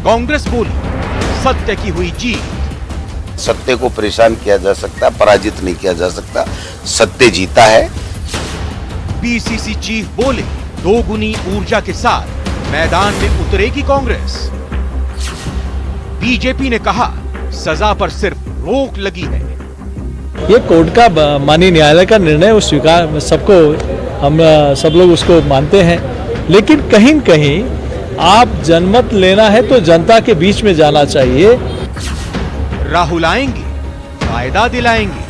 कांग्रेस बोली सत्य की हुई जीत। सत्य को परेशान किया जा सकता, पराजित नहीं किया जा सकता, सत्य जीता है। पीसीसी चीफ बोले दोगुनी ऊर्जा के साथ मैदान में उतरेगी कांग्रेस। बीजेपी ने कहा सजा पर सिर्फ रोक लगी है। ये कोर्ट का माननीय न्यायालय का निर्णय वो स्वीकार सबको हम सब लोग उसको मानते हैं, लेकिन कहीं कहीं आप जनमत लेना है तो जनता के बीच में जाना चाहिए। राहुल आएंगे, फायदा दिलाएंगे।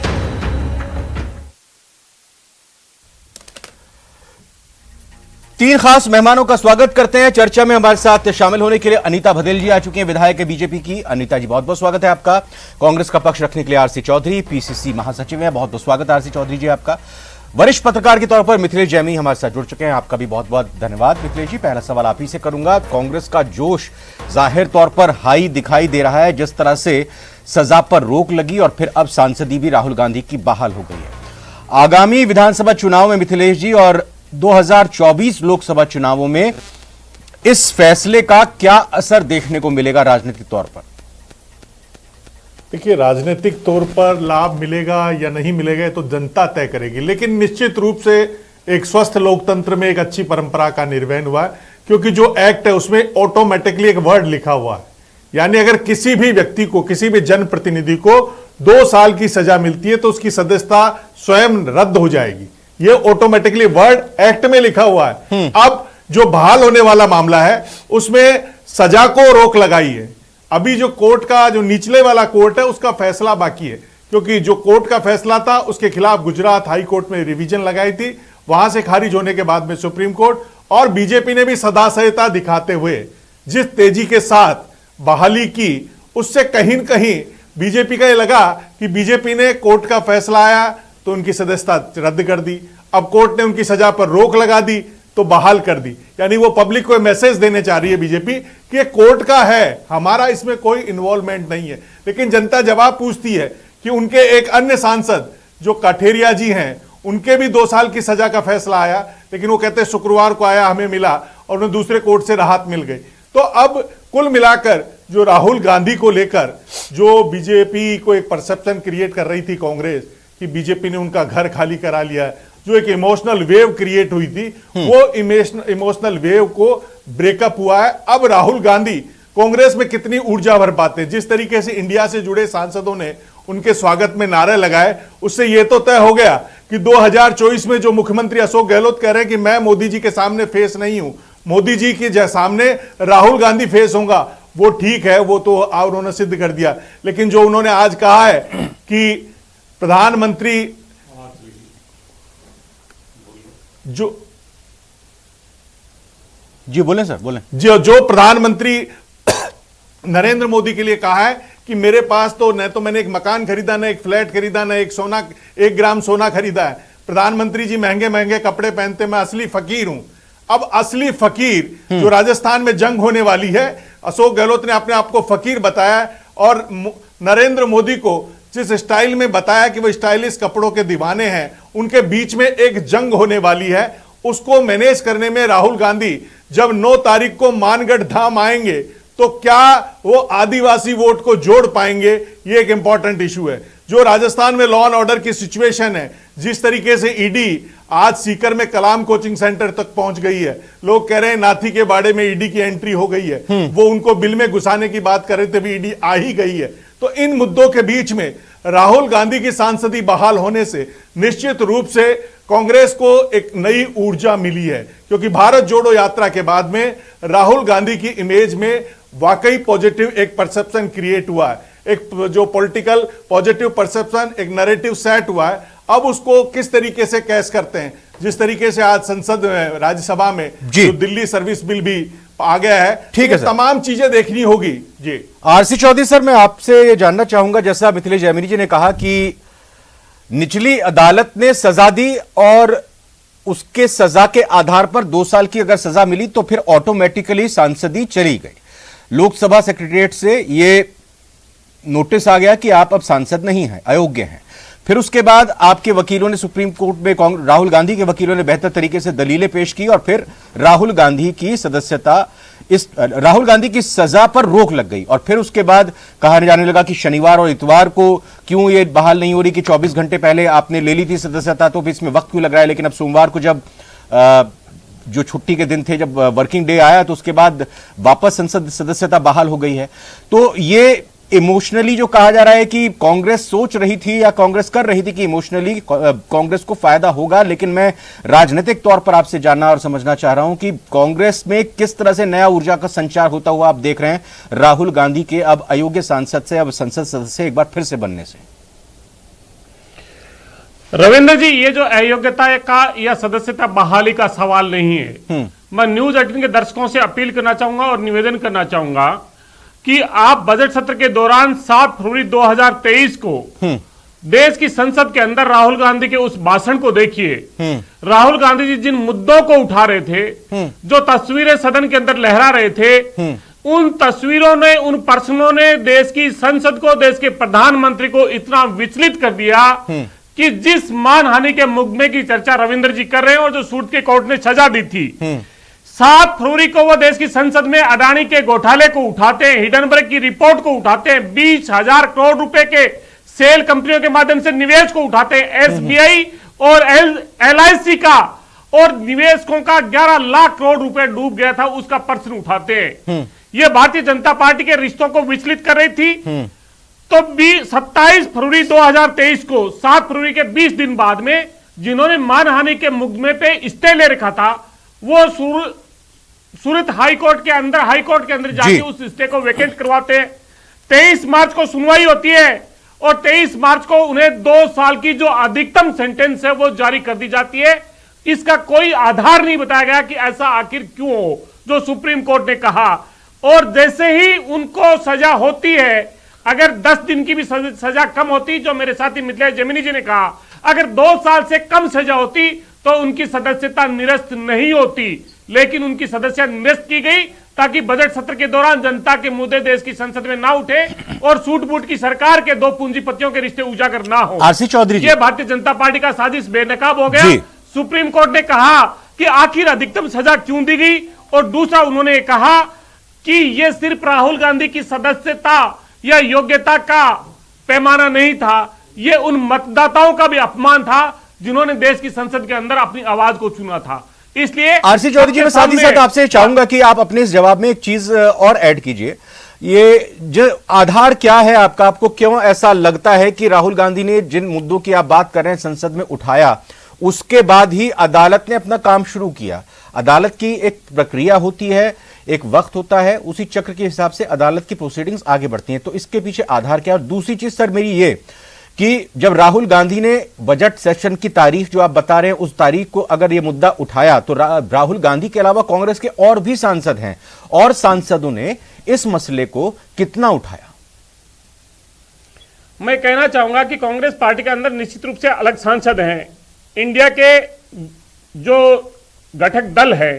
तीन खास मेहमानों का स्वागत करते हैं। चर्चा में हमारे साथ शामिल होने के लिए अनीता भदेल जी आ चुकी हैं, विधायक है बीजेपी की। अनीता जी बहुत बहुत स्वागत है आपका। कांग्रेस का पक्ष रखने के लिए आरसी चौधरी, पीसीसी महासचिव हैं, बहुत बहुत स्वागत है आरसी चौधरी जी आपका। वरिष्ठ पत्रकार के तौर पर मिथिलेश जैमी हमारे साथ जुड़ चुके हैं, आपका भी बहुत बहुत धन्यवाद मिथिलेश जी। पहला सवाल आप ही से करूंगा। कांग्रेस का जोश जाहिर तौर पर हाई दिखाई दे रहा है, जिस तरह से सजा पर रोक लगी और फिर अब सांसदी भी राहुल गांधी की बहाल हो गई है। आगामी विधानसभा चुनाव में मिथिलेश जी और 2024 लोकसभा चुनावों में इस फैसले का क्या असर देखने को मिलेगा राजनीतिक तौर पर? देखिए, राजनीतिक तौर पर लाभ मिलेगा या नहीं मिलेगा तो जनता तय करेगी, लेकिन निश्चित रूप से एक स्वस्थ लोकतंत्र में एक अच्छी परंपरा का निर्वहन हुआ है, क्योंकि जो एक्ट है उसमें ऑटोमेटिकली एक वर्ड लिखा हुआ है, यानी अगर किसी भी व्यक्ति को, किसी भी जनप्रतिनिधि को 2 साल की सजा मिलती है तो उसकी सदस्यता स्वयं रद्द हो जाएगी। ये ऑटोमेटिकली वर्ड एक्ट में लिखा हुआ है। अब जो बहाल होने वाला मामला है उसमें सजा को रोक लगाई है। अभी जो कोर्ट का, जो निचले वाला कोर्ट है, उसका फैसला बाकी है, क्योंकि जो कोर्ट का फैसला था उसके खिलाफ गुजरात हाई कोर्ट में रिवीजन लगाई थी, वहां से खारिज होने के बाद में सुप्रीम कोर्ट, और बीजेपी ने भी सदाशयता दिखाते हुए जिस तेजी के साथ बहाली की, उससे कहीं न कहीं बीजेपी का ये लगा कि बीजेपी ने कोर्ट का फैसला आया तो उनकी सदस्यता रद्द कर दी, अब कोर्ट ने उनकी सजा पर रोक लगा दी तो बहाल कर दी। यानी वो पब्लिक को मैसेज देने चाह रही है बीजेपी कि ये कोर्ट का है, हमारा इसमें कोई इन्वॉल्वमेंट नहीं है। लेकिन जनता जवाब पूछती है कि उनके एक अन्य सांसद जो काठेरिया जी हैं, उनके भी 2 साल की सजा का फैसला आया, लेकिन वो कहते हैं शुक्रवार को आया, हमें मिला और उन्हें दूसरे कोर्ट से राहत मिल गई। तो अब कुल मिलाकर जो राहुल गांधी को लेकर जो बीजेपी को एक परसेप्शन क्रिएट कर रही थी कांग्रेस कि बीजेपी ने उनका घर खाली करा लिया, जो एक इमोशनल वेव क्रिएट हुई थी, वो इमोशनल वेव को ब्रेकअप हुआ है। अब राहुल गांधी कांग्रेस में कितनी ऊर्जा भर पाते हैं, जिस तरीके से इंडिया से जुड़े सांसदों ने उनके स्वागत में नारे लगाए, उससे यह तो तय हो गया कि 2024 में जो मुख्यमंत्री अशोक गहलोत कह रहे हैं कि मैं मोदी जी के सामने फेस नहीं हूं, मोदी जी के सामने राहुल गांधी फेस होगा, वो ठीक है, वो तो उन्होंने सिद्ध कर दिया। लेकिन जो उन्होंने आज कहा है कि प्रधानमंत्री जी बोलें सर, बोलें। जो प्रधानमंत्री नरेंद्र मोदी के लिए कहा है कि मेरे पास तो न तो मैंने एक मकान खरीदा, न एक फ्लैट खरीदा, न एक ग्राम सोना खरीदा है, प्रधानमंत्री जी महंगे महंगे कपड़े पहनते, मैं असली फकीर हूं। अब असली फकीर जो राजस्थान में जंग होने वाली है, अशोक गहलोत ने अपने आप को फकीर बताया और नरेंद्र मोदी को जिस स्टाइल में बताया कि वो स्टाइलिश कपड़ों के दीवाने हैं, उनके बीच में एक जंग होने वाली है। उसको मैनेज करने में राहुल गांधी जब 9 तारीख को मानगढ़ धाम आएंगे तो क्या वो आदिवासी वोट को जोड़ पाएंगे, ये एक इंपॉर्टेंट इशू है। जो राजस्थान में लॉ एंड ऑर्डर की सिचुएशन है, जिस तरीके से ईडी आज सीकर में कलाम कोचिंग सेंटर तक पहुंच गई है, लोग कह रहे हैं नाथी के बाड़े में ईडी की एंट्री हो गई है, वो उनको बिल में घुसाने की बात कर रहे थे, भी ईडी आ ही गई है। तो इन मुद्दों के बीच में राहुल गांधी की सांसदी बहाल होने से निश्चित रूप से कांग्रेस को एक नई ऊर्जा मिली है, क्योंकि भारत जोड़ो यात्रा के बाद में राहुल गांधी की इमेज में वाकई पॉजिटिव एक परसेप्शन क्रिएट हुआ है, एक जो पॉलिटिकल पॉजिटिव परसेप्शन, एक नैरेटिव सेट हुआ है। अब उसको किस तरीके से कैश करते हैं, जिस तरीके से आज संसद में, राज्यसभा में जो दिल्ली सर्विस बिल भी आ गया है, ठीक है, तमाम चीजें देखनी होगी। जी आरसी चौधरी सर, मैं आपसे ये जानना चाहूंगा, जैसा मिथिलेश जैमिनी जी ने कहा कि निचली अदालत ने सजा दी और उसके सजा के आधार पर 2 साल की अगर सजा मिली तो फिर ऑटोमेटिकली सांसदी चली गई। लोकसभा सेक्रेटरीट से ये नोटिस आ गया कि आप अब सांसद नहीं हैं, अयोग्य हैं। फिर उसके बाद आपके वकीलों ने सुप्रीम कोर्ट में, राहुल गांधी के वकीलों ने बेहतर तरीके से दलीलें पेश की और फिर राहुल गांधी की सदस्यता इस राहुल गांधी की सजा पर रोक लग गई और फिर उसके बाद कहा जाने लगा कि शनिवार और इतवार को क्यों ये बहाल नहीं हो रही, कि 24 घंटे पहले आपने ले ली थी सदस्यता, तो इसमें वक्त क्यों लग रहा है। लेकिन अब सोमवार को जब जो छुट्टी के दिन थे, जब वर्किंग डे आया, तो उसके बाद वापस संसद सदस्यता बहाल हो गई है। तो ये इमोशनली जो कहा जा रहा है कि कांग्रेस सोच रही थी या कांग्रेस कर रही थी कि इमोशनली कांग्रेस को फायदा होगा, लेकिन मैं राजनीतिक तौर पर आपसे जानना और समझना चाह रहा हूं कि कांग्रेस में किस तरह से नया ऊर्जा का संचार होता हुआ आप देख रहे हैं राहुल गांधी के अब अयोग्य सांसद से, अब संसद सदस्य एक बार फिर से बनने से। रविंद्र जी, ये जो अयोग्यता का या सदस्यता बहाली का सवाल नहीं है। मैं न्यूज 18 के दर्शकों से अपील करना चाहूंगा और निवेदन करना चाहूंगा कि आप बजट सत्र के दौरान 7 फरवरी 2023 को देश की संसद के अंदर राहुल गांधी के उस भाषण को देखिए। राहुल गांधी जी जिन मुद्दों को उठा रहे थे, जो तस्वीरें सदन के अंदर लहरा रहे थे, उन तस्वीरों ने, उन प्रश्नों ने देश की संसद को, देश के प्रधानमंत्री को इतना विचलित कर दिया कि जिस मानहानि के मुकदमे की चर्चा रविंद्र जी कर रहे हैं और जो सूट के कोर्ट ने सजा दी थी, 7 फरवरी को वो देश की संसद में अडानी के घोटाले को उठाते हैं, हिडनबर्ग की रिपोर्ट को उठाते हैं, 20,000 करोड़ रुपए के सेल कंपनियों के माध्यम से निवेश को उठाते हैं, एसबीआई और एलआईसी का और निवेशकों का 11 लाख करोड़ रुपए डूब गया था, उसका प्रश्न उठाते हैं। ये भारतीय जनता पार्टी के रिश्तों को विचलित कर रही थी। तो 27 फरवरी 2023 को 7 फरवरी के 20 दिन बाद में जिन्होंने मानहानि के मुकदमे पे स्टे ले रखा था, वो सूरत हाईकोर्ट के अंदर जाके उस स्टे को वेकेंट करवाते हैं। 23 मार्च को सुनवाई होती है और 23 मार्च को उन्हें 2 साल की जो अधिकतम सेंटेंस है वो जारी कर दी जाती है। इसका कोई आधार नहीं बताया गया कि ऐसा आखिर क्यों हो, जो सुप्रीम कोर्ट ने कहा। और जैसे ही उनको सजा होती है, अगर 10 दिन की भी सजा कम होती, जो मेरे साथी मिथिलेश जैमिनी जी ने कहा, अगर 2 साल से कम सजा होती तो उनकी सदस्यता निरस्त नहीं होती, लेकिन उनकी सदस्यता निरस्त की गई ताकि बजट सत्र के दौरान जनता के मुद्दे देश की संसद में ना उठे और सूट बूट की सरकार के 2 पूंजीपतियों के रिश्ते उजागर ना हो। आरसी चौधरी जी, ये भारतीय जनता पार्टी का साजिश बेनकाब हो गया। सुप्रीम कोर्ट ने कहा कि आखिर अधिकतम सजा क्यों दी गई, और दूसरा उन्होंने कहा कि यह सिर्फ राहुल गांधी की सदस्यता या योग्यता का पैमाना नहीं था, यह उन मतदाताओं का भी अपमान था जिन्होंने देश की संसद के अंदर अपनी आवाज को चुना था। इसलिए आरसी चौधरी जी, मैं साथ ही साथ आपसे चाहूंगा कि आप अपने इस जवाब में एक चीज और ऐड कीजिए। ये जो आधार क्या है आपका, आपको क्यों ऐसा लगता है कि राहुल गांधी ने जिन मुद्दों की आप बात कर रहे हैं संसद में उठाया, उसके बाद ही अदालत ने अपना काम शुरू किया? अदालत की एक प्रक्रिया होती है, एक वक्त होता है, उसी चक्र के हिसाब से अदालत की प्रोसीडिंग्स आगे बढ़ती हैं। तो इसके पीछे आधार क्या है? और दूसरी चीज सर मेरी ये कि जब राहुल गांधी ने बजट सेशन की तारीख जो आप बता रहे हैं, उस तारीख को अगर ये मुद्दा उठाया तो राहुल गांधी के अलावा कांग्रेस के और भी सांसद हैं, और सांसदों ने इस मसले को कितना उठाया? मैं कहना चाहूंगा कि कांग्रेस पार्टी के अंदर निश्चित रूप से अलग सांसद हैं। इंडिया के जो घटक दल है,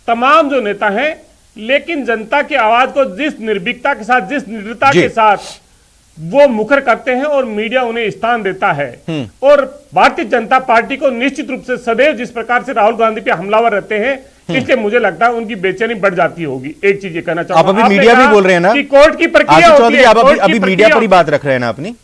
तमाम जो नेता हैं, लेकिन जनता की आवाज को जिस निर्भीकता के साथ, जिस निडरता के साथ वो मुखर करते हैं और मीडिया उन्हें स्थान देता है, और भारतीय जनता पार्टी को निश्चित रूप से सदैव जिस प्रकार से राहुल गांधी पे हमलावर रहते हैं, इसलिए मुझे लगता है उनकी बेचैनी बढ़ जाती होगी। एक चीज ये कहना चाहूंगा, आप अभी मीडिया भी बोल रहे हैं ना कि कोर्ट की प्रक्रिया होती है, आप अभी मीडिया पर ही बात रख रहे हैं ना अपनी?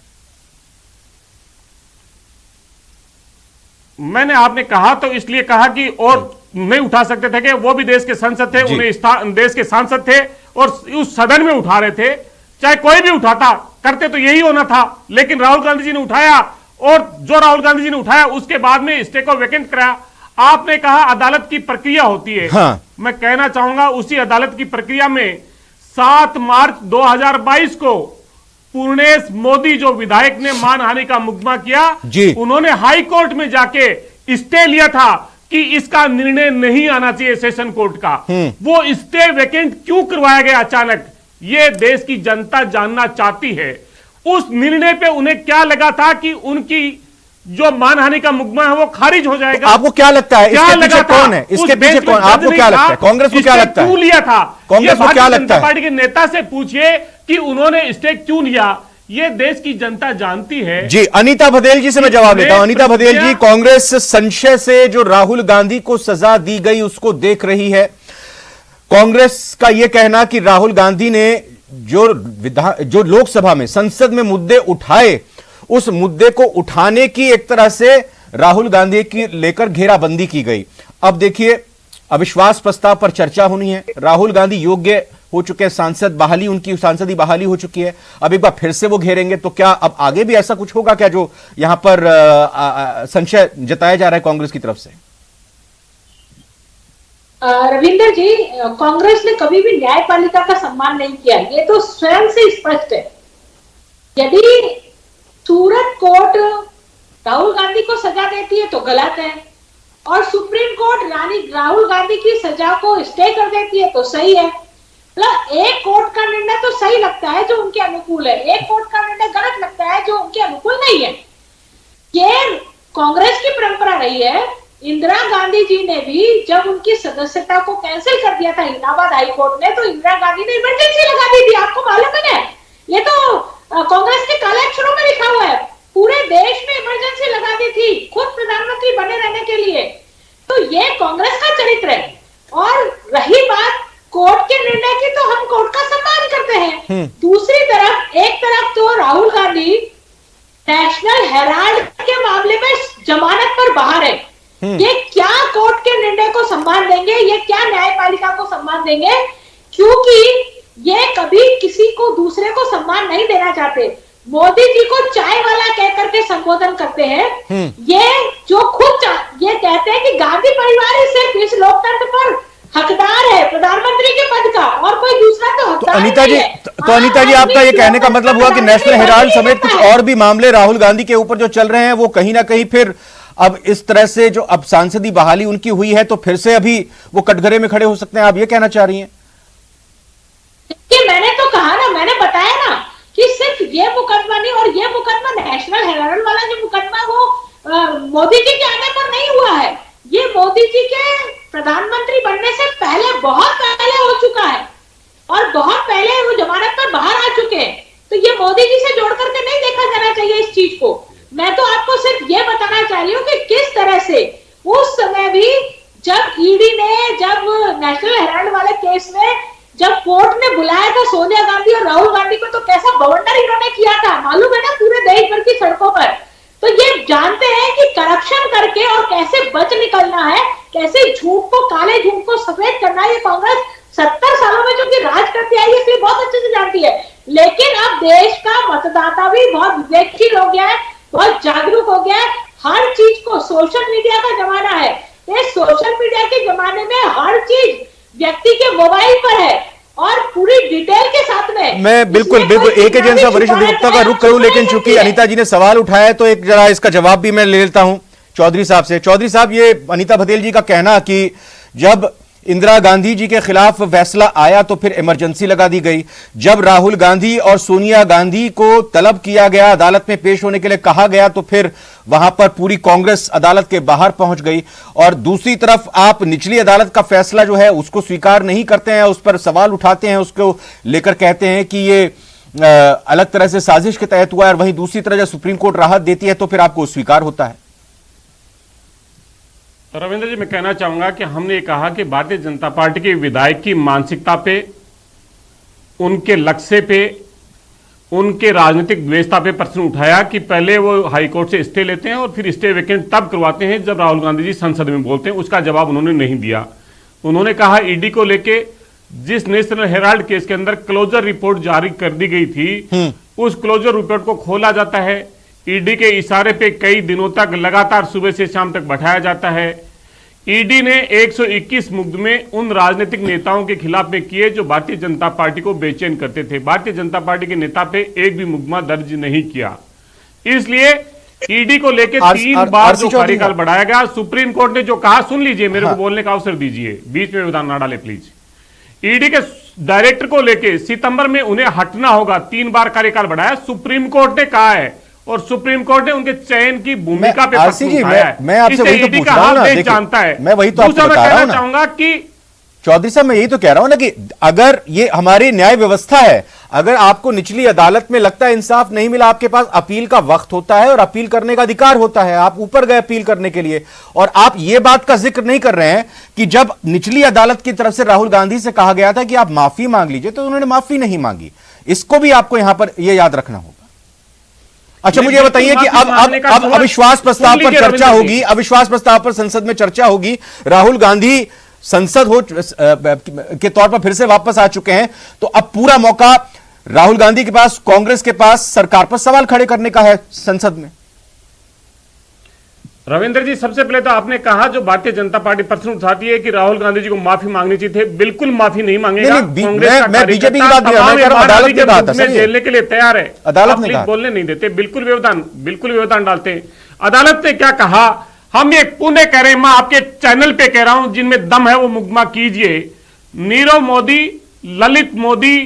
मैंने आपने कहा तो इसलिए कहा कि और नहीं उठा सकते थे कि वो भी देश के संसद थे, उन्हें देश के सांसद थे और उस सदन में उठा रहे थे। चाहे कोई भी उठाता, करते तो यही होना था, लेकिन राहुल गांधी जी ने उठाया, और जो राहुल गांधी जी ने उठाया उसके बाद में स्टे को वेकेंट कराया। आपने कहा अदालत की प्रक्रिया होती है। हाँ। मैं कहना चाहूंगा उसी अदालत की प्रक्रिया में 7 मार्च 2022 को पूर्णेश मोदी जो विधायक ने मानहानि का मुकदमा किया, उन्होंने हाई कोर्ट में जाके स्टे लिया था कि इसका निर्णय नहीं आना चाहिए सेशन कोर्ट का। वो स्टे वेकेंट क्यों करवाया गया अचानक, ये देश की जनता जानना चाहती है। उस निर्णय पे उन्हें क्या लगा था कि उनकी जो मानहानि का मुकदमा है वो खारिज हो जाएगा? तो आपको क्या लगता है इसके पीछे कौन है? इसके पीछे कौन? आपको क्या लगता है? कांग्रेस को क्या लगता है? क्यों लिया था? कांग्रेस को क्या लगता है? पार्टी के नेता से पूछिए कि उन्होंने स्टे क्यों लिया। ये देश की जनता जानती है। जी, अनीता भदेल जी से मैं जवाब लेता हूं। अनीता भदेल जी, कांग्रेस संशय से जो राहुल गांधी को सजा दी गई उसको देख रही है। कांग्रेस का यह कहना कि राहुल गांधी ने जो लोकसभा में संसद में मुद्दे उठाए, उस मुद्दे को उठाने की एक तरह से राहुल गांधी की लेकर घेराबंदी की गई। अब देखिए, अविश्वास प्रस्ताव पर चर्चा होनी है। राहुल गांधी योग्य हो चुके हैं, सांसद बहाली, उनकी सांसदी बहाली हो चुकी है। अब एक बार फिर से वो घेरेंगे तो क्या अब आगे भी ऐसा कुछ होगा क्या, जो यहां पर संशय जताया जा रहा है कांग्रेस की तरफ से? रविंदर जी, कांग्रेस ने कभी भी न्यायपालिका का सम्मान नहीं किया, ये तो स्वयं से स्पष्ट है। यदि सूरत कोर्ट राहुल गांधी को सजा देती है तो गलत है, और सुप्रीम कोर्ट राहुल गांधी की सजा को स्टे कर देती है तो सही है। मतलब एक कोर्ट का निर्णय तो सही लगता है जो उनके अनुकूल है, एक कोर्ट का निर्णय गलत लगता है जो उनके अनुकूल नहीं है। ये कांग्रेस की परंपरा रही है। इंदिरा गांधी जी ने भी जब उनकी सदस्यता को कैंसिल कर दिया था इलाहाबाद हाई कोर्ट ने, तो इंदिरा गांधी ने इमरजेंसी लगा दी थी। आपको मालूम है ना, ये तो कांग्रेस के काले अक्षरों में लिखा हुआ है। पूरे देश में इमरजेंसी लगा दी थी खुद प्रधानमंत्री बने रहने के लिए। तो ये कांग्रेस का चरित्र है। और रही बात कोर्ट के निर्णय की, तो हम कोर्ट का सम्मान करते हैं। दूसरी तरफ, एक तरफ तो राहुल गांधी नेशनल हेराल्ड के मामले में जमानत पर बाहर है। ये क्या कोर्ट के निर्णय को सम्मान देंगे, ये क्या न्यायपालिका को सम्मान देंगे, क्योंकि ये कभी किसी को दूसरे को सम्मान नहीं देना चाहते। मोदी जी को चाय वाला कह करके संबोधन करते हैं। ये जो खुद ये कहते हैं कि गांधी परिवार ही सिर्फ इस लोकतंत्र पर हकदार है प्रधानमंत्री के पद का, और कोई दूसरा तो हकदार नहीं है। तो अनीता जी, आपका ये कहने का मतलब हुआ कि नेशनल हेराल्ड समेत कुछ और भी मामले राहुल गांधी के ऊपर जो चल रहे हैं, वो कहीं ना कहीं फिर अब इस तरह से जो अब सांसदी बहाली उनकी हुई है, तो फिर से अभी वो कटघरे में खड़े हो सकते हैं, आप ये कहना चाह रही हैं? मैंने तो कहा ना, मैंने बताया ना कि सिर्फ ये मुकदमा नहीं, और ये मुकदमा नेशनल हेराल्ड वाला जो मुकदमा वो मोदी जी के आने पर नहीं हुआ है। ये मोदी जी के प्रधानमंत्री बनने से पहले, बहुत पहले हो चुका है, और बहुत पहले वो जमानत पर बाहर आ चुके हैं। तो ये मोदी जी से जोड़ करके नहीं देखा जाना चाहिए इस चीज को। मैं तो आपको सिर्फ ये बताना चाह रही हूँ कि किस तरह से उस समय भी जब ईडी ने, जब नेशनल हेराल्ड वाले केस में जब कोर्ट ने बुलाया था सोनिया गांधी और राहुल गांधी को, तो कैसा बवंडर इन्होंने किया था मालूम है ना, पूरे देश भर की सड़कों पर। तो ये जानते हैं कि करप्शन करके और कैसे बच निकलना है, कैसे झूठ को, काले झूठ को सफेद करना है। ये कांग्रेस 70 सालों में जो कि राज करती आई है, इसलिए बहुत अच्छे से जानती है। लेकिन अब देश का मतदाता भी बहुत विवेकशील हो गया है, बहुत जागरूक हो गया है। हर चीज को, सोशल मीडिया का जमाना है, इस सोशल मीडिया के जमाने में हर चीज व्यक्ति के मोबाइल पर है और पूरी डिटेल के साथ में। मैं बिल्कुल एक एजेंसी वरिष्ठ अधिवक्ता का रुख करूं, लेकिन चूंकि अनीता जी ने सवाल उठाया है तो एक जरा इसका जवाब भी मैं ले लेता हूं चौधरी साहब से। चौधरी साहब, ये अनीता भदेल जी का कहना कि जब इंदिरा गांधी जी के खिलाफ फैसला आया तो फिर इमरजेंसी लगा दी गई, जब राहुल गांधी और सोनिया गांधी को तलब किया गया, अदालत में पेश होने के लिए कहा गया, तो फिर वहां पर पूरी कांग्रेस अदालत के बाहर पहुंच गई। और दूसरी तरफ आप निचली अदालत का फैसला जो है उसको स्वीकार नहीं करते हैं, उस पर सवाल उठाते हैं, उसको लेकर कहते हैं कि ये अलग तरह से साजिश के तहत हुआ है, और वहीं दूसरी तरह जब सुप्रीम कोर्ट राहत देती है तो फिर आपको स्वीकार होता है। रविंद्र जी, मैं कहना चाहूंगा कि हमने ये कहा कि भारतीय जनता पार्टी के विधायक की मानसिकता पे, उनके लक्ष्य पे, उनके राजनीतिक द्वेषता पे प्रश्न उठाया कि पहले वो हाईकोर्ट से स्टे लेते हैं और फिर स्टे वेकेंट तब करवाते हैं जब राहुल गांधी जी संसद में बोलते हैं। उसका जवाब उन्होंने नहीं दिया। उन्होंने कहा ईडी को लेके जिस नेशनल हेराल्ड केस के अंदर क्लोजर रिपोर्ट जारी कर दी गई थी, उस क्लोजर रिपोर्ट को खोला जाता है, ईडी के इशारे पे कई दिनों तक लगातार सुबह से शाम तक बैठाया जाता है। ईडी ने 121 मुकदमे उन राजनीतिक नेताओं के खिलाफ में किए जो भारतीय जनता पार्टी को बेचैन करते थे। भारतीय जनता पार्टी के नेता पे एक भी मुकदमा दर्ज नहीं किया। इसलिए ईडी को लेकर 3 बार जो कार्यकाल बढ़ाया गया, सुप्रीम कोर्ट ने जो कहा, सुन लीजिए, मेरे को बोलने का अवसर दीजिए, बीच में विधान ना डाले प्लीज। ईडी के डायरेक्टर को लेकर सितंबर में उन्हें हटना होगा, 3 बार कार्यकाल बढ़ाया, सुप्रीम कोर्ट ने कहा है, और सुप्रीम कोर्ट ने उनके चयन की भूमिका पे मैं आपसे वही तो पूछ रहा हूं ना, जानता है। मैं वही तो आपको बता रहा हूं ना। चाहूंगा कि चौधरी साहब, मैं यही तो कह रहा हूं ना कि अगर ये हमारी न्याय व्यवस्था है, अगर आपको निचली अदालत में लगता है इंसाफ नहीं मिला, आपके पास अपील का वक्त होता है और अपील करने का अधिकार होता है, आप ऊपर गए अपील करने के लिए, और आप ये बात का जिक्र नहीं कर रहे हैं कि जब निचली अदालत की तरफ से राहुल गांधी से कहा गया था कि आप माफी मांग लीजिए, तो उन्होंने माफी नहीं मांगी। इसको भी आपको यहां पर यह याद रखना होगा। अच्छा, मुझे बताइए कि अब अविश्वास प्रस्ताव पर चर्चा होगी, अविश्वास प्रस्ताव पर संसद में चर्चा होगी, राहुल गांधी संसद हो के तौर पर फिर से वापस आ चुके हैं, तो अब पूरा मौका राहुल गांधी के पास, कांग्रेस के पास सरकार पर सवाल खड़े करने का है संसद में। रविंद्र जी, सबसे पहले तो आपने कहा जो भारतीय जनता पार्टी प्रश्न उठाती है कि राहुल गांधी जी को माफी मांगनी चाहिए थे, बिल्कुल माफी नहीं मांगेगा। मैं बीजेपी की बात अदालत ने कहा था, झेलने के लिए तैयार है, अदालत ने कहा, बोलने नहीं देते, बिल्कुल व्यवधान डालते हैं। अदालत ने क्या कहा, हम ये पुण्य कह रहे हैं, मैं आपके चैनल पे कह रहा हूं, जिनमें दम है वो मुकदमा कीजिए। नीरव मोदी, ललित मोदी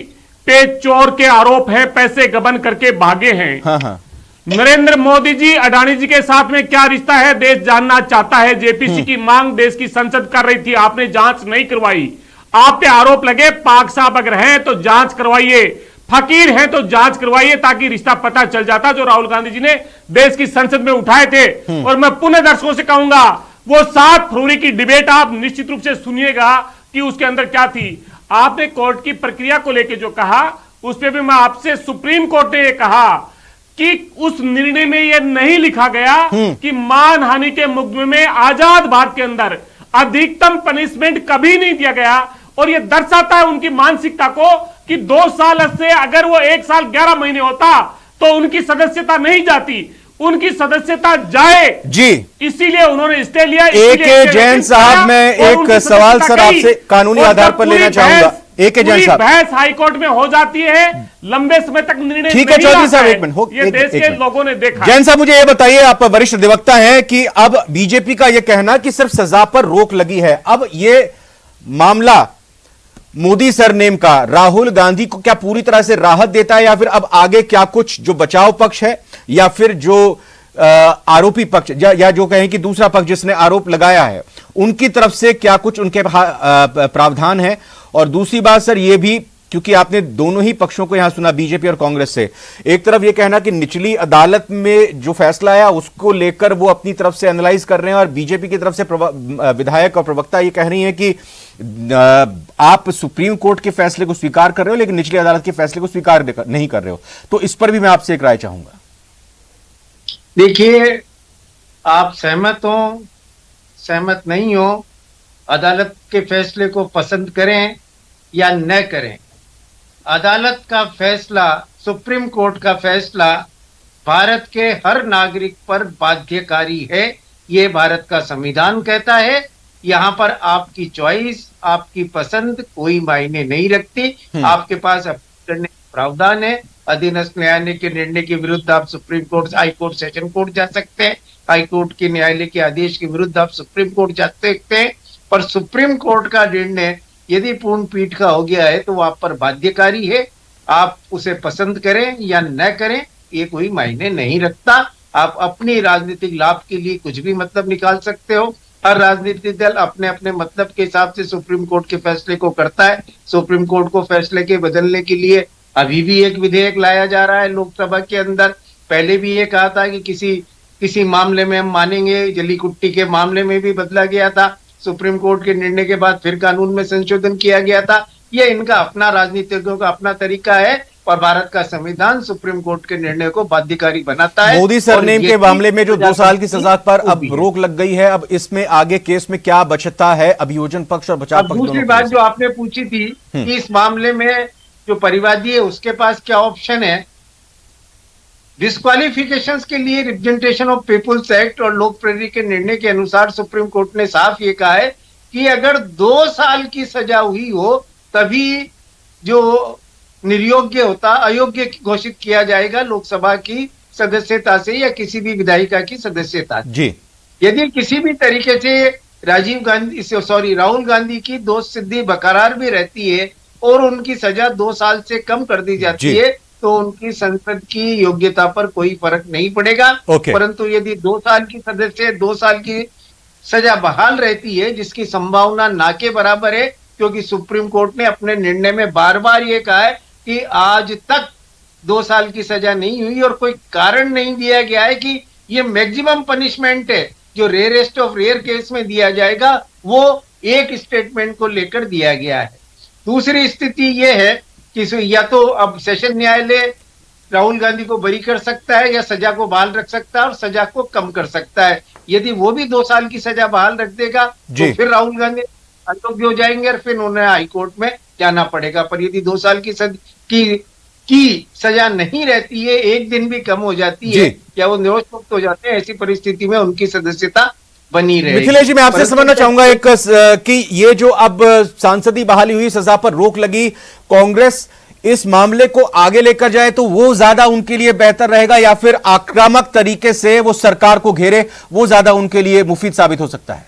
पे चोर के आरोप है, पैसे गबन करके भागे हैं। हाँ। नरेंद्र मोदी जी अडानी जी के साथ में क्या रिश्ता है, देश जानना चाहता है। जेपीसी की मांग देश की संसद कर रही थी, आपने जांच नहीं करवाई। आप पे आरोप लगे, पाक साहब अगर हैं तो जांच करवाइए, फकीर हैं तो जांच करवाइए, ताकि रिश्ता पता चल जाता जो राहुल गांधी जी ने देश की संसद में उठाए थे। और मैं पुनः दर्शकों से कहूंगा, वो 7 फरवरी की डिबेट आप निश्चित रूप से सुनिएगा कि उसके अंदर क्या थी। आपने कोर्ट की प्रक्रिया को लेकर जो कहा, उस पर भी मैं आपसे, सुप्रीम कोर्ट ने यह कहा कि उस निर्णय में यह नहीं लिखा गया कि मानहानि के मुकदमे में आजाद भारत के अंदर अधिकतम पनिशमेंट कभी नहीं दिया गया। और यह दर्शाता है उनकी मानसिकता को कि 2 साल से अगर वो 1 साल 11 महीने होता तो उनकी सदस्यता नहीं जाती, उनकी सदस्यता जाए जी, इसीलिए उन्होंने स्टे लिया। ए.के. जैन साहब, मैं एक सवाल सर आपसे कानूनी आधार पर लेना चाहूंगा। ए.के. जैन साहब, बहस हाईकोर्ट में हो जाती है, लंबे समय तक निर्णय ठीक है। चौधरी साहब, एक मिनट, ये देश के लोगों ने देखा। जैन साहब, मुझे ये बताइए, आप वरिष्ठ अधिवक्ता हैं, कि अब बीजेपी का यह कहना कि सिर्फ सजा पर रोक लगी है, अब ये मामला मोदी सरनेम का राहुल गांधी को क्या पूरी तरह से राहत देता है, या फिर अब आगे क्या कुछ जो बचाव पक्ष है या फिर जो आरोपी पक्ष या जो कहें कि दूसरा पक्ष जिसने आरोप लगाया है, उनकी तरफ से क्या कुछ उनके प्रावधान है? और दूसरी बात सर ये भी, क्योंकि आपने दोनों ही पक्षों को यहां सुना, बीजेपी और कांग्रेस से, एक तरफ यह कहना कि निचली अदालत में जो फैसला आया उसको लेकर वो अपनी तरफ से एनालाइज कर रहे हैं, और बीजेपी की तरफ से विधायक और प्रवक्ता ये कह रही हैं कि आप सुप्रीम कोर्ट के फैसले को स्वीकार कर रहे हो लेकिन निचली अदालत के फैसले को स्वीकार नहीं कर रहे हो। तो इस पर भी मैं आपसे एक राय चाहूंगा। देखिए, आप सहमत हो, सहमत नहीं हो, अदालत के फैसले को पसंद करें या न करें, अदालत का फैसला, सुप्रीम कोर्ट का फैसला भारत के हर नागरिक पर बाध्यकारी है। ये भारत का संविधान कहता है। यहाँ पर आपकी चॉइस, आपकी पसंद कोई मायने नहीं रखती। आपके पास अपील करने का प्रावधान है। अधीनस्थ न्यायालय के निर्णय के विरुद्ध आप supreme court, high court, session court जा सकते हैं। हाई कोर्ट के न्यायालय के आदेश के विरुद्ध आप सुप्रीम कोर्ट जा सकते हैं। पर सुप्रीम कोर्ट का निर्णय यदि पूर्ण पीठ का हो गया है तो वो आप पर बाध्यकारी है। आप उसे पसंद करें या न करें, ये कोई मायने नहीं रखता। आप अपनी राजनीतिक लाभ के लिए कुछ भी मतलब निकाल सकते हो। हर राजनीतिक दल अपने अपने मतलब के हिसाब से सुप्रीम कोर्ट के फैसले को करता है। सुप्रीम कोर्ट को फैसले के बदलने के लिए अभी भी एक विधेयक लाया जा रहा है लोकसभा के अंदर। पहले भी ये कहा था कि किसी मामले में हम मानेंगे, जलीकुट्टी के मामले में भी बदला गया था। सुप्रीम कोर्ट के निर्णय के बाद फिर कानून में संशोधन किया गया था। ये इनका अपना, राजनीतिज्ञों का अपना तरीका है, और भारत का संविधान सुप्रीम कोर्ट के निर्णय को बाध्यकारी बनाता है। मोदी सरनेम के मामले में जो 2 साल की सजा पर अब रोक लग गई है, अब इसमें आगे केस में क्या बचता है अभियोजन पक्ष और बचाव पक्ष? दूसरी बात जो आपने पूछी थी कि इस मामले में जो परिवादी है उसके पास क्या ऑप्शन है, डिस्क्वालिफिकेशंस के लिए रिप्रेजेंटेशन ऑफ पीपुल्स एक्ट और लोक प्रेरित के निर्णय के अनुसार सुप्रीम कोर्ट ने साफ ये कहा है कि अगर 2 साल की सजा हुई हो तभी जो निर्योग्य होता, अयोग्य घोषित किया जाएगा लोकसभा की सदस्यता से या किसी भी विधायिका की सदस्यता जी। यदि किसी भी तरीके से राहुल गांधी की दोष सिद्धि बरकरार भी रहती है और उनकी सजा 2 साल से कम कर दी जाती है तो उनकी संसद की योग्यता पर कोई फर्क नहीं पड़ेगा। परंतु यदि 2 साल की सदस्य 2 साल की सजा बहाल रहती है, जिसकी संभावना ना के बराबर है, क्योंकि सुप्रीम कोर्ट ने अपने निर्णय में बार बार ये कहा है कि आज तक 2 साल की सजा नहीं हुई और कोई कारण नहीं दिया गया है कि ये मैक्सिमम पनिशमेंट है जो रेयरेस्ट ऑफ रेयर केस में दिया जाएगा, वो एक स्टेटमेंट को लेकर दिया गया है। दूसरी स्थिति ये है कि या तो अब सेशन न्यायालय राहुल गांधी को बरी कर सकता है या सजा को बहाल रख सकता है और सजा को कम कर सकता है। यदि वो भी 2 साल की सजा बहाल रख देगा तो फिर राहुल गांधी अयोग्य हो जाएंगे और फिर उन्हें हाईकोर्ट में जाना पड़ेगा। पर यदि 2 साल की सजा नहीं रहती है, 1 दिन भी कम हो जाती है या वो निर्दोष मुक्त हो जाते हैं, ऐसी परिस्थिति में उनकी सदस्यता बनी रहेगी। मिथिलेश जी, मैं आपसे समझना चाहूंगा एक कि ये जो अब सांसदीय बहाली हुई, सजा पर रोक लगी, कांग्रेस इस मामले को आगे लेकर जाए तो वो ज्यादा उनके लिए बेहतर रहेगा या फिर आक्रामक तरीके से वो सरकार को घेरे, वो ज्यादा उनके लिए मुफीद साबित हो सकता है?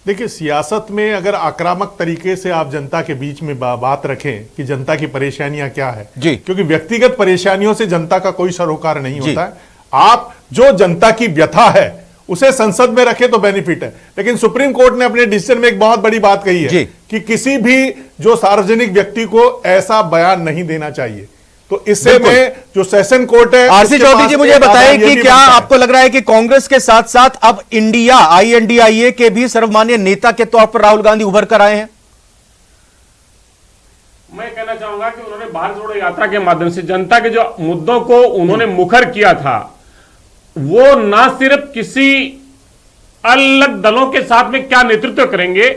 देखिए, सियासत में अगर आक्रामक तरीके से आप जनता के बीच में बात रखें कि जनता की परेशानियां क्या है, क्योंकि व्यक्तिगत परेशानियों से जनता का कोई सरोकार नहीं होता है। आप जो जनता की व्यथा है उसे संसद में रखे तो बेनिफिट है। लेकिन सुप्रीम कोर्ट ने अपने डिसीजन में एक बहुत बड़ी बात कही है कि किसी भी जो सार्वजनिक व्यक्ति को ऐसा बयान नहीं देना चाहिए। तो इससे में जो सेशन कोर्ट है, आरसी चौधरी जी मुझे बताएं कि क्या आपको लग रहा है कि कांग्रेस के साथ साथ अब इंडिया INDIA के भी सर्वमान्य नेता के तौर पर राहुल गांधी उभर कर आए हैं? मैं कहना चाहूंगा कि उन्होंने भारत जोड़ो यात्रा के माध्यम से जनता के जो मुद्दों को उन्होंने मुखर किया था, वो ना सिर्फ किसी अलग दलों के साथ में क्या नेतृत्व करेंगे,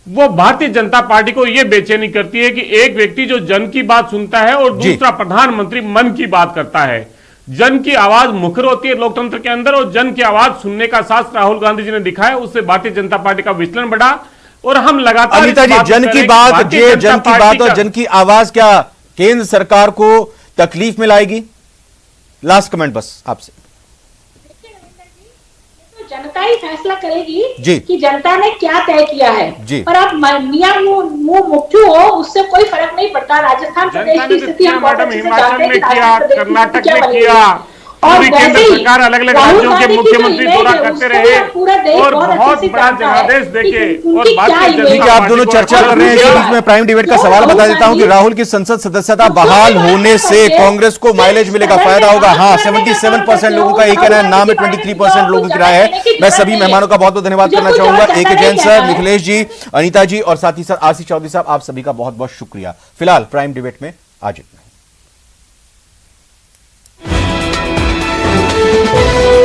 वो भारतीय जनता पार्टी को यह बेचैनी करती है कि एक व्यक्ति जो जन की बात सुनता है और दूसरा प्रधानमंत्री मन की बात करता है। जन की आवाज मुखर होती है लोकतंत्र के अंदर और जन की आवाज सुनने का साहस राहुल गांधी जी ने दिखाया, उससे भारतीय जनता पार्टी का विचलन बढ़ा और हम लगातार अनिता जी, जन की बात और जन की आवाज क्या केंद्र सरकार को तकलीफ में लाएगी? लास्ट कमेंट बस आपसे। जनता ही फैसला करेगी कि जनता ने क्या तय किया है। पर आप मियां मुंह मुख्यू हो, उससे कोई फर्क नहीं पड़ता। राजस्थान प्रदेश की स्थिति हम बहुत अच्छे से जानते हैं कि कर्नाटक में किया, पूरी केंद्र सरकार अलग अलग राज्यों के मुख्यमंत्री दौरा करते रहे और बहुत बड़ा जनादेश देके और बात आप दोनों चर्चा कर रहे हैं, इस बीच में प्राइम डिबेट का सवाल बता देता हूं कि राहुल की संसद सदस्यता बहाल होने से कांग्रेस को माइलेज मिलेगा, फायदा होगा। हाँ, 77% लोगों का एक कहना है, ना में 23% लोगों की राय है। मैं सभी मेहमानों का बहुत बहुत धन्यवाद करना चाहूंगा, AK जैन सर, मिथिलेश जी, अनिता जी और साथ ही साथ आरसी चौधरी साहब, आप सभी का बहुत बहुत शुक्रिया। फिलहाल प्राइम डिबेट में आज इतना।